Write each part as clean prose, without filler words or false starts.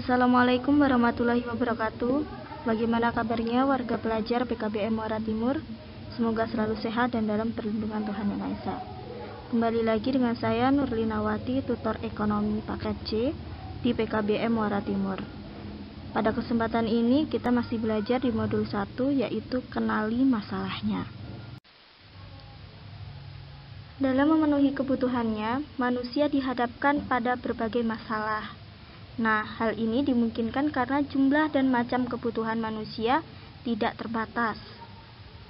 Assalamualaikum warahmatullahi wabarakatuh. Bagaimana kabarnya warga pelajar PKBM Muara Timur? Semoga selalu sehat dan dalam perlindungan Tuhan Yang Maha Esa. Kembali lagi dengan saya Nurlinawati, tutor ekonomi paket C di PKBM Muara Timur. Pada kesempatan ini kita masih belajar di modul 1, yaitu kenali masalahnya. Dalam memenuhi kebutuhannya, manusia dihadapkan pada berbagai masalah. Nah, hal ini dimungkinkan karena jumlah dan macam kebutuhan manusia tidak terbatas.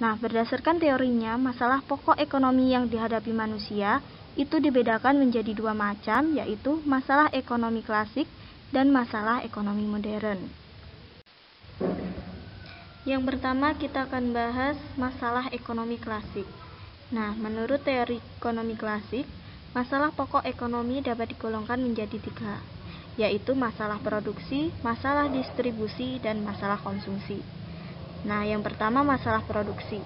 Nah, berdasarkan teorinya, masalah pokok ekonomi yang dihadapi manusia itu dibedakan menjadi dua macam, yaitu masalah ekonomi klasik dan masalah ekonomi modern. Yang pertama kita akan bahas masalah ekonomi klasik. Nah, menurut teori ekonomi klasik, masalah pokok ekonomi dapat digolongkan menjadi tiga, yaitu masalah produksi, masalah distribusi, dan masalah konsumsi. Nah, yang pertama masalah produksi.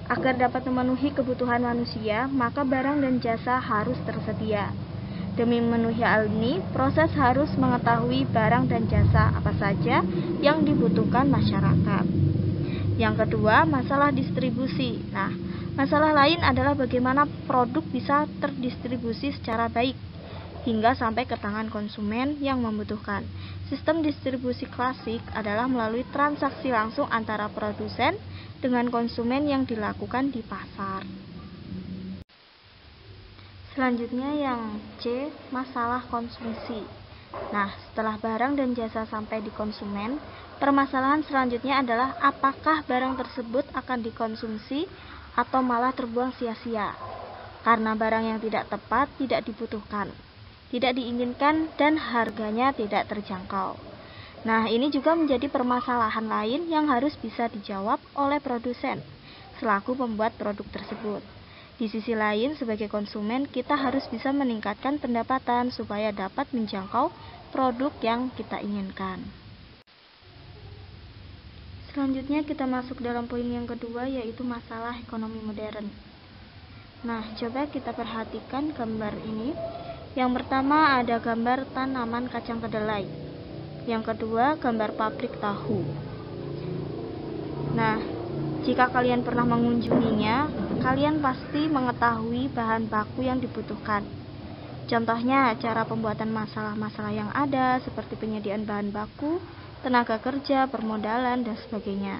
Agar dapat memenuhi kebutuhan manusia, maka barang dan jasa harus tersedia. Demi memenuhi hal ini, proses harus mengetahui barang dan jasa apa saja yang dibutuhkan masyarakat. Yang kedua, masalah distribusi. Nah, masalah lain adalah bagaimana produk bisa terdistribusi secara baik hingga sampai ke tangan konsumen yang membutuhkan. Sistem distribusi klasik adalah melalui transaksi langsung antara produsen dengan konsumen yang dilakukan di pasar. Selanjutnya yang C, masalah konsumsi. Nah, setelah barang dan jasa sampai di konsumen, permasalahan selanjutnya adalah apakah barang tersebut akan dikonsumsi atau malah terbuang sia-sia karena barang yang tidak tepat, tidak dibutuhkan, tidak diinginkan, dan harganya tidak terjangkau. Nah, ini juga menjadi permasalahan lain yang harus bisa dijawab oleh produsen selaku pembuat produk tersebut. Di sisi lain, sebagai konsumen, kita harus bisa meningkatkan pendapatan supaya dapat menjangkau produk yang kita inginkan. Selanjutnya kita masuk dalam poin yang kedua, yaitu masalah ekonomi modern. Nah, coba kita perhatikan gambar ini. Yang pertama ada gambar tanaman kacang kedelai. Yang kedua gambar pabrik tahu. Nah, jika kalian pernah mengunjunginya, kalian pasti mengetahui bahan baku yang dibutuhkan. Contohnya cara pembuatan masalah-masalah yang ada seperti penyediaan bahan baku, tenaga kerja, permodalan, dan sebagainya.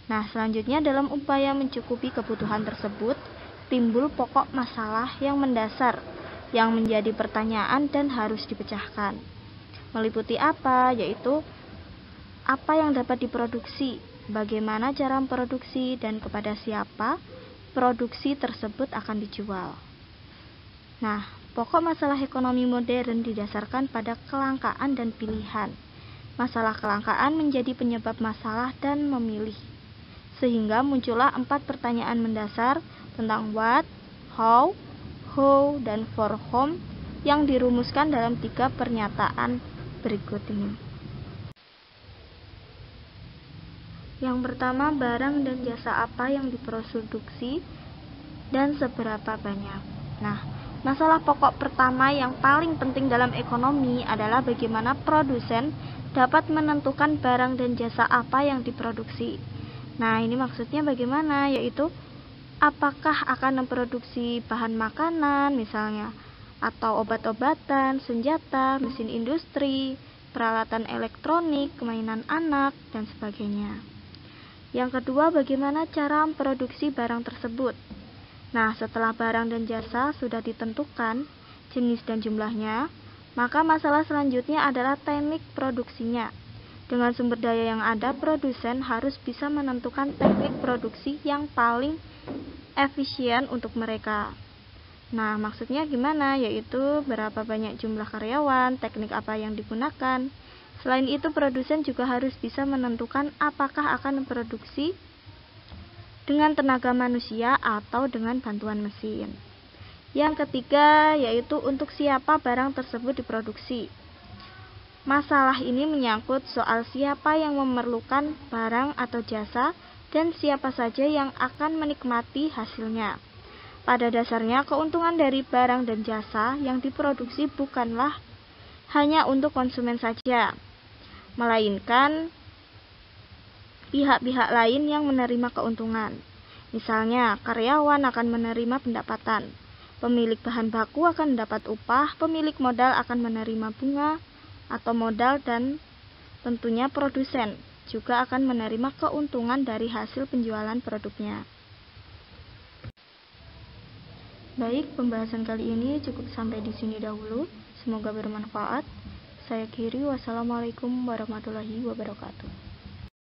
Nah, selanjutnya dalam upaya mencukupi kebutuhan tersebut, timbul pokok masalah yang mendasar yang menjadi pertanyaan dan harus dipecahkan. Meliputi apa? Yaitu apa yang dapat diproduksi, bagaimana cara memproduksi, dan kepada siapa produksi tersebut akan dijual. Nah, pokok masalah ekonomi modern didasarkan pada kelangkaan dan pilihan. Masalah kelangkaan menjadi penyebab masalah dan memilih, sehingga muncullah 4 pertanyaan mendasar tentang what, how, who, dan for whom yang dirumuskan dalam 3 pernyataan berikut ini. Yang pertama, barang dan jasa apa yang diproduksi dan seberapa banyak. Nah, masalah pokok pertama yang paling penting dalam ekonomi adalah bagaimana produsen dapat menentukan barang dan jasa apa yang diproduksi. Nah, ini maksudnya bagaimana? Yaitu apakah akan memproduksi bahan makanan misalnya, atau obat-obatan, senjata, mesin industri, peralatan elektronik, mainan anak, dan sebagainya. Yang kedua, bagaimana cara memproduksi barang tersebut. Nah, setelah barang dan jasa sudah ditentukan jenis dan jumlahnya, maka masalah selanjutnya adalah teknik produksinya. Dengan sumber daya yang ada, produsen harus bisa menentukan teknik produksi yang paling efisien untuk mereka. Nah, maksudnya gimana? Yaitu berapa banyak jumlah karyawan, teknik apa yang digunakan. Selain itu, produsen juga harus bisa menentukan apakah akan memproduksi dengan tenaga manusia atau dengan bantuan mesin. Yang ketiga, yaitu untuk siapa barang tersebut diproduksi. Masalah ini menyangkut soal siapa yang memerlukan barang atau jasa dan siapa saja yang akan menikmati hasilnya. Pada dasarnya, keuntungan dari barang dan jasa yang diproduksi bukanlah hanya untuk konsumen saja, melainkan pihak-pihak lain yang menerima keuntungan. Misalnya, karyawan akan menerima pendapatan, pemilik bahan baku akan mendapat upah, pemilik modal akan menerima bunga atau modal, dan tentunya produsen juga akan menerima keuntungan dari hasil penjualan produknya. Baik, pembahasan kali ini cukup sampai di sini dahulu. Semoga bermanfaat. Saya akhiri, wassalamualaikum warahmatullahi wabarakatuh.